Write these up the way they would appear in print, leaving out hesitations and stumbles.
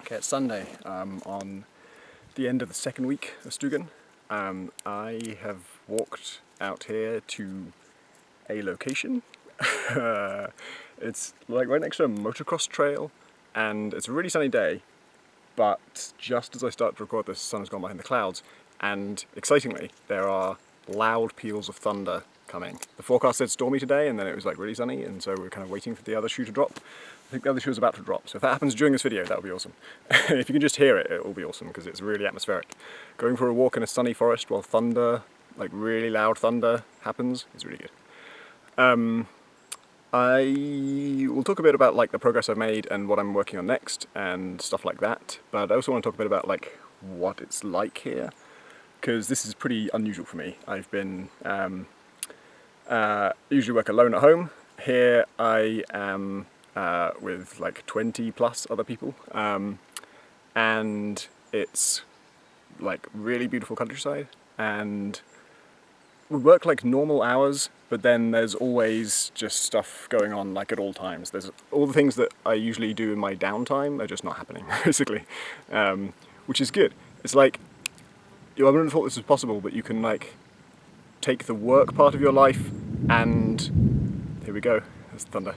Okay, it's Sunday on the end of the second week of Stugan. I have walked out here to a location. It's like right next to a motocross trail and it's a really sunny day, but just as I start to record this, the sun has gone behind the clouds and excitingly there are loud peals of thunder coming. The forecast said stormy today and then it was like really sunny, and so we're kind of waiting for the other shoe to drop. I think the other shoe is about to drop, so if that happens during this video, that would be awesome. If you can just hear it, it will be awesome because it's really atmospheric. Going for a walk in a sunny forest while thunder, like really loud thunder, happens is really good. I will talk a bit about like the progress I've made and what I'm working on next and stuff like that, but I also want to talk a bit about like what it's like here, because this is pretty unusual for me. I've been usually work alone at home. Here I am with like 20 plus other people, and it's like really beautiful countryside, and we work like normal hours, but then there's always just stuff going on like at all times. There's all the things that I usually do in my downtime are just not happening, basically, which is good. It's like, I wouldn't have thought this was possible, but you can like take the work part of your life and, here we go, there's thunder,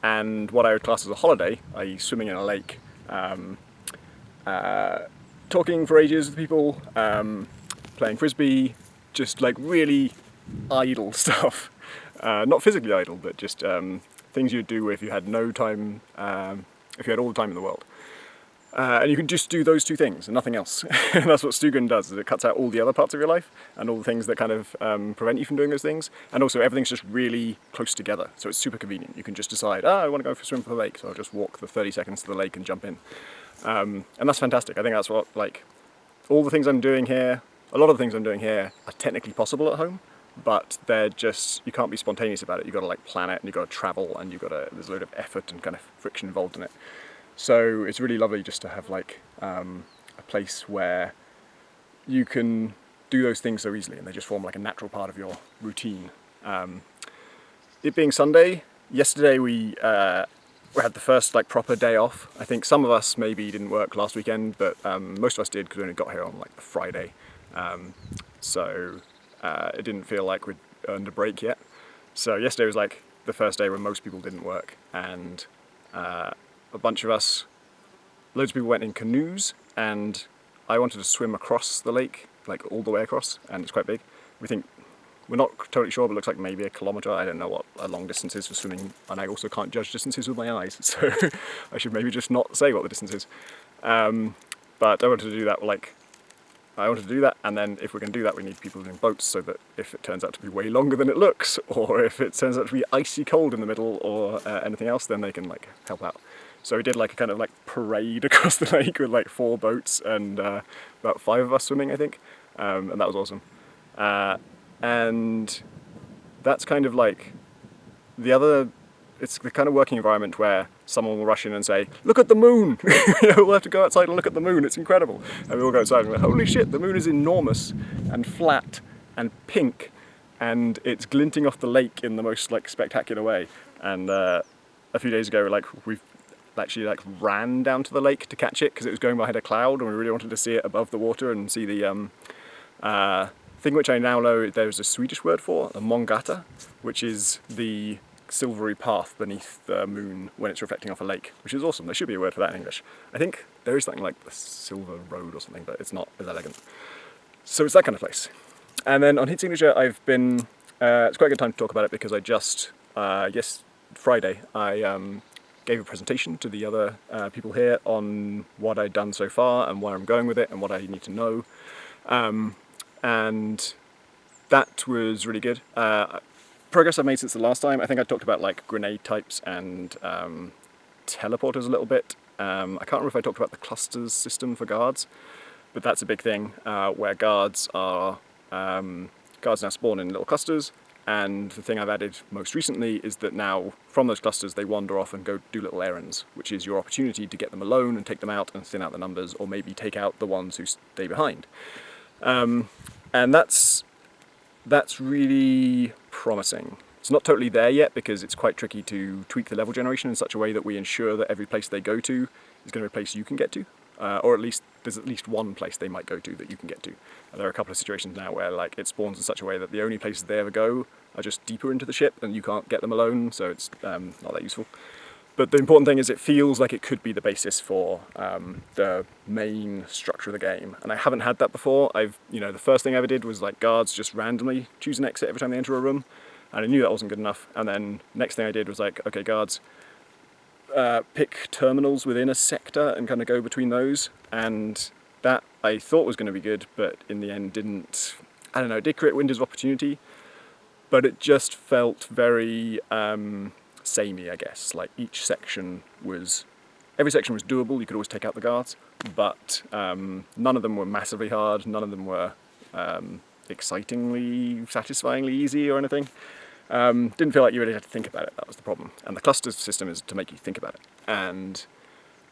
and what I would class as a holiday, i.e. swimming in a lake, talking for ages with people, playing frisbee, just like really idle stuff. Not physically idle, but just things you'd do if you had no time, if you had all the time in the world. And you can just do those two things and nothing else. And that's what Stugan does, is it cuts out all the other parts of your life and all the things that kind of prevent you from doing those things. And also everything's just really close together, so it's super convenient. You can just decide, I want to go for a swim for the lake, so I'll just walk the 30 seconds to the lake and jump in. And that's fantastic. I think that's what, like, all the things I'm doing here, a lot of the things I'm doing here are technically possible at home, but they're just, you can't be spontaneous about it. You've got to like plan it and you've got to travel and there's a load of effort and kind of friction involved in it. So it's really lovely just to have like a place where you can do those things so easily and they just form like a natural part of your routine. It being Sunday, yesterday we had the first like proper day off. I think some of us maybe didn't work last weekend, but most of us did because we only got here on like the Friday. So it didn't feel like we'd earned a break yet. So yesterday was like the first day when most people didn't work, and a bunch of us, loads of people went in canoes, and I wanted to swim across the lake, like all the way across, and it's quite big. We're not totally sure, but it looks like maybe a kilometre. I don't know what a long distance is for swimming, and I also can't judge distances with my eyes, so I should maybe just not say what the distance is. But I wanted to do that, and then if we're going to do that, we need people in boats, so that if it turns out to be way longer than it looks, or if it turns out to be icy cold in the middle, or anything else, then they can like help out. So we did like a kind of like parade across the lake with like 4 boats and about 5 of us swimming, I think, and that was awesome. And that's kind of like it's the kind of working environment where someone will rush in and say, look at the moon! We'll have to go outside and look at the moon, it's incredible. And we all go outside and we're like, holy shit, the moon is enormous and flat and pink and it's glinting off the lake in the most like spectacular way. And a few days ago, like we've actually like ran down to the lake to catch it because it was going behind a cloud and we really wanted to see it above the water and see the thing which I now know there's a Swedish word for, a mångata, which is the silvery path beneath the moon when it's reflecting off a lake, which is awesome. There should be a word for that in English. I think there is something like the Silver Road or something, but it's not as elegant. So it's that kind of place. And then on Heat Signature, I've been, it's quite a good time to talk about it because I just, Friday, I gave a presentation to the other people here on what I'd done so far and where I'm going with it and what I need to know. And that was really good. Progress I've made since the last time. I think I talked about like grenade types and teleporters a little bit. I can't remember if I talked about the clusters system for guards, but that's a big thing where guards now spawn in little clusters. And the thing I've added most recently is that now from those clusters they wander off and go do little errands, which is your opportunity to get them alone and take them out and thin out the numbers, or maybe take out the ones who stay behind. And that's really promising. It's not totally there yet because it's quite tricky to tweak the level generation in such a way that we ensure that every place they go to is going to be a place you can get to, or at least there's at least one place they might go to that you can get to. And there are a couple of situations now where like it spawns in such a way that the only places they ever go are just deeper into the ship and you can't get them alone, so it's not that useful. But the important thing is it feels like it could be the basis for the main structure of the game. And I haven't had that before. The first thing I ever did was like guards just randomly choose an exit every time they enter a room. And I knew that wasn't good enough. And then next thing I did was like, okay, guards, pick terminals within a sector and kind of go between those. And that I thought was going to be good, but in the end didn't. I don't know, it did create windows of opportunity, but it just felt very samey, I guess. Like every section was doable, you could always take out the guards, but none of them were massively hard, none of them were excitingly, satisfyingly easy or anything. Didn't feel like you really had to think about it, that was the problem. And the cluster system is to make you think about it. And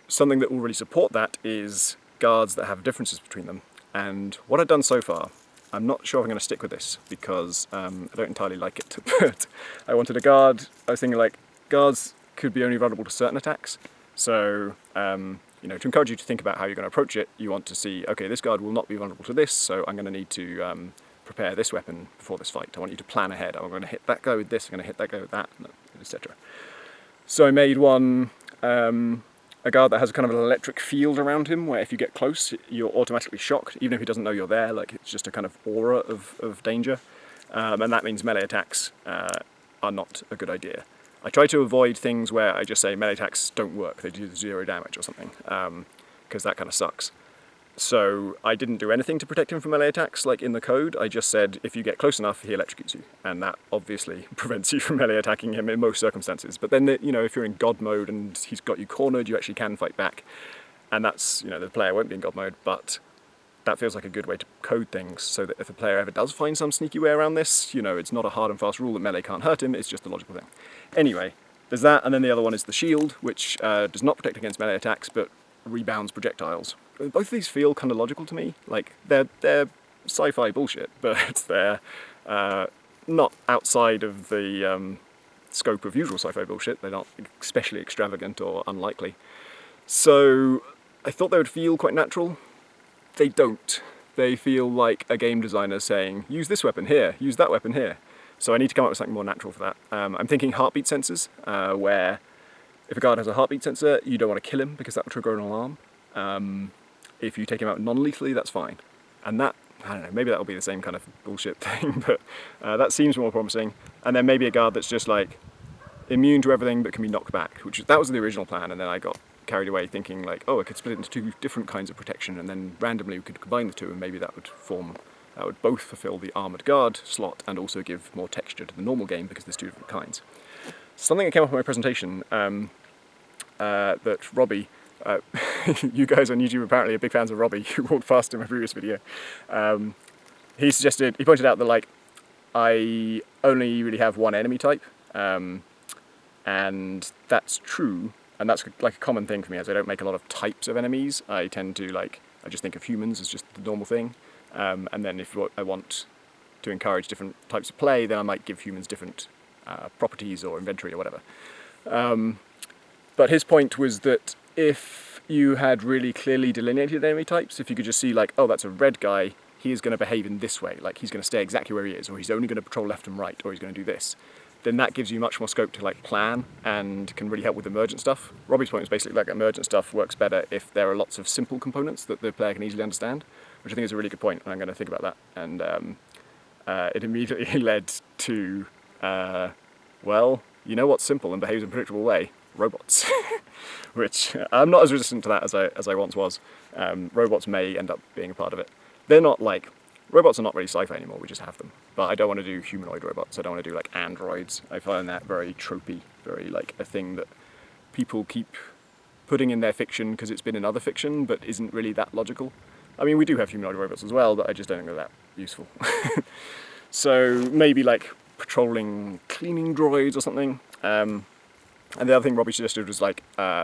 something that will really support that is guards that have differences between them. And what I've done so far, I'm not sure if I'm going to stick with this because I don't entirely like it, but I wanted a guard. I was thinking like guards could be only vulnerable to certain attacks. So, to encourage you to think about how you're going to approach it, you want to see, okay, this guard will not be vulnerable to this, so I'm going to need to prepare this weapon before this fight. I want you to plan ahead. I'm going to hit that guy with this, I'm going to hit that guy with that, etc. So I made one, a guard that has kind of an electric field around him, where if you get close, you're automatically shocked, even if he doesn't know you're there, like it's just a kind of aura of danger. And that means melee attacks are not a good idea. I try to avoid things where I just say melee attacks don't work, they do 0 damage or something, because that kind of sucks. So I didn't do anything to protect him from melee attacks, like in the code. I just said, if you get close enough, he electrocutes you. And that obviously prevents you from melee attacking him in most circumstances. But then, if you're in God mode and he's got you cornered, you actually can fight back. And that's, the player won't be in God mode, but that feels like a good way to code things so that if a player ever does find some sneaky way around this, it's not a hard and fast rule that melee can't hurt him, it's just a logical thing. Anyway, there's that, and then the other one is the shield, which does not protect against melee attacks, but rebounds projectiles. Both of these feel kind of logical to me. Like, they're sci-fi bullshit, but they're not outside of the scope of usual sci-fi bullshit. They're not especially extravagant or unlikely. So I thought they would feel quite natural. They don't. They feel like a game designer saying, use this weapon here, use that weapon here. So I need to come up with something more natural for that. I'm thinking heartbeat sensors, where if a guard has a heartbeat sensor, you don't want to kill him because that will trigger an alarm. If you take him out non-lethally, that's fine. And that, I don't know, maybe that'll be the same kind of bullshit thing, but that seems more promising. And then maybe a guard that's just like immune to everything but can be knocked back, that was the original plan, and then I got carried away thinking like, oh, I could split it into 2 different kinds of protection, and then randomly we could combine the 2, and maybe that would both fulfill the armoured guard slot and also give more texture to the normal game because there's 2 different kinds. Something that came up in my presentation that Robbie, you guys on YouTube apparently are big fans of Robbie, who walked past in my previous video. He pointed out that like I only really have one enemy type, and that's true, and that's like a common thing for me, as I don't make a lot of types of enemies. I tend to I just think of humans as just the normal thing, and then if I want to encourage different types of play, then I might give humans different properties or inventory or whatever. But his point was that if you had really clearly delineated enemy types, if you could just see like, oh, that's a red guy, he is going to behave in this way, like he's going to stay exactly where he is, or he's only going to patrol left and right, or he's going to do this, then that gives you much more scope to like plan and can really help with emergent stuff. Robbie's point was basically like emergent stuff works better if there are lots of simple components that the player can easily understand, which I think is a really good point, and I'm going to think about that. And it immediately led to, well, you know what's simple and behaves in a predictable way? Robots. Which I'm not as resistant to that as I once was. Robots may end up being a part of it. They're not like, robots are not really sci-fi anymore, we just have them. But I don't want to do humanoid robots, I don't want to do like androids. I find that very tropey, very like a thing that people keep putting in their fiction because it's been in other fiction, but isn't really that logical. I mean, we do have humanoid robots as well, but I just don't think they're that useful. So maybe like patrolling cleaning droids or something. And the other thing Robbie suggested was like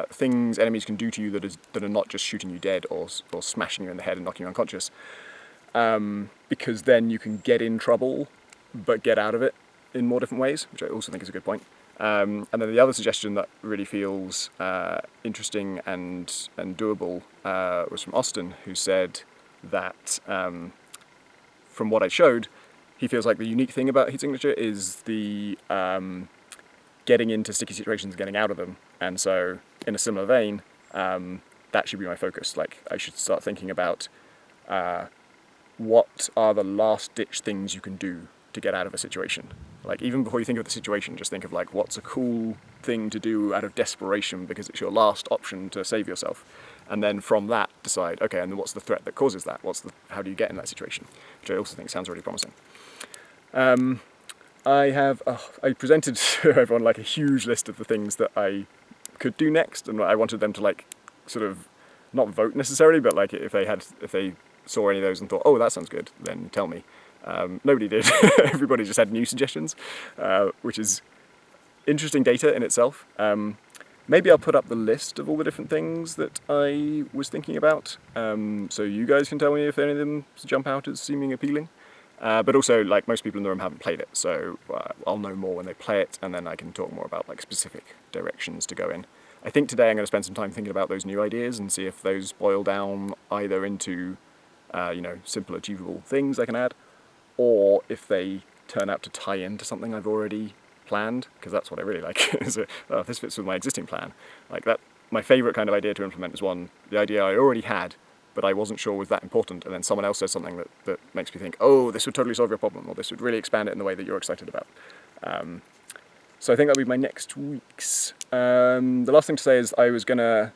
things enemies can do to you that are not just shooting you dead or smashing you in the head and knocking you unconscious. Because then you can get in trouble, but get out of it. in more different ways, which I also think is a good point. And then the other suggestion that really feels interesting and doable was from Austin, who said that from what I showed, he feels like the unique thing about heat signature is the getting into sticky situations and getting out of them. And so, in a similar vein, that should be my focus. Like, I should start thinking about what are the last-ditch things you can do to get out of a situation. Like, even before you think of the situation, just think of like, what's a cool thing to do out of desperation because it's your last option to save yourself. And then from that, decide, okay, and then what's the threat that causes that? How do you get in that situation? Which I also think sounds really promising. I presented to everyone like a huge list of the things that I could do next, and I wanted them to like sort of not vote necessarily, but like if they saw any of those and thought, oh, that sounds good, then tell me. Nobody did. Everybody just had new suggestions, which is interesting data in itself. Maybe I'll put up the list of all the different things that I was thinking about, so you guys can tell me if any of them jump out as seeming appealing. But also, like, most people in the room haven't played it, so I'll know more when they play it, and then I can talk more about like specific directions to go in. I think today I'm going to spend some time thinking about those new ideas and see if those boil down either into simple achievable things I can add, or if they turn out to tie into something I've already planned, because that's what I really like. This fits with my existing plan. Like that, my favourite kind of idea to implement is the idea I already had, but I wasn't sure was that important, and then someone else says something that makes me think, oh, this would totally solve your problem, or this would really expand it in the way that you're excited about. So I think that'll be my next week's. The last thing to say is I was thinking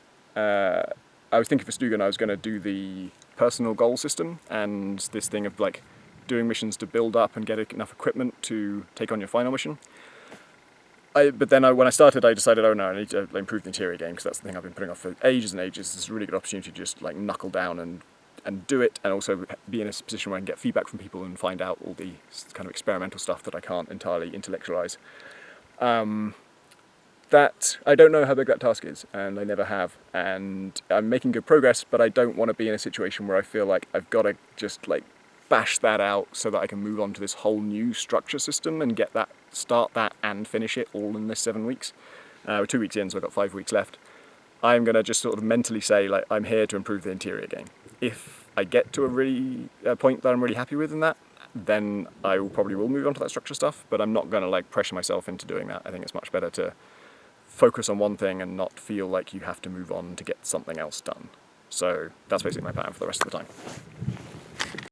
for Stugan, I was gonna do the personal goal system, and this thing of like doing missions to build up and get enough equipment to take on your final mission. But then when I started, I decided, oh no, I need to improve the interior game, because that's the thing I've been putting off for ages and ages. It's a really good opportunity to just like knuckle down and do it, and also be in a position where I can get feedback from people and find out all the kind of experimental stuff that I can't entirely intellectualize. That I don't know how big that task is, and I never have, and I'm making good progress, but I don't want to be in a situation where I feel like I've got to just like bash that out so that I can move on to this whole new structure system and start that and finish it all in this 7 weeks. We're 2 weeks in, so I've got 5 weeks left. I'm going to just sort of mentally say, like, I'm here to improve the interior game. If I get to a point that I'm really happy with in that, then I probably will move on to that structure stuff, but I'm not going to like pressure myself into doing that. I think it's much better to focus on one thing and not feel like you have to move on to get something else done. So that's basically my plan for the rest of the time.